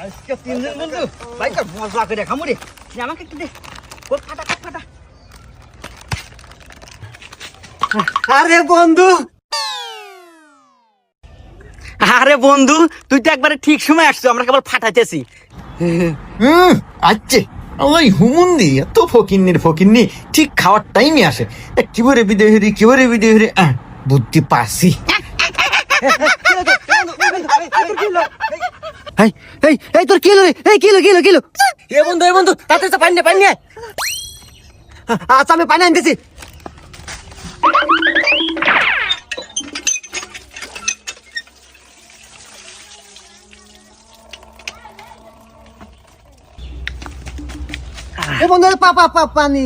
আজকে তিনজন বন্ধু বাইক মজা করে খামু রে। আমাকে একটু দে, কোট ফাটা কোট ফাটা। আরে বন্ধু, আরে বন্ধু, তুই তো একবারে ঠিক সময় আসছো, আমরা কেবল ফাটাইতেছি। আচ্ছা, ওই হুমুন্দি এত ফকিন্নি ঠিক খাওয়ার টাইমে আসে। কিভাবে বিদয় হরি বুদ্ধি পাসি। এই তোর কিলো রে, এই কিলো এ বন্ধু তাতে তো পানি নে। আচ্ছা আমি পানি আনতেছি। এ বন্ধু পানি।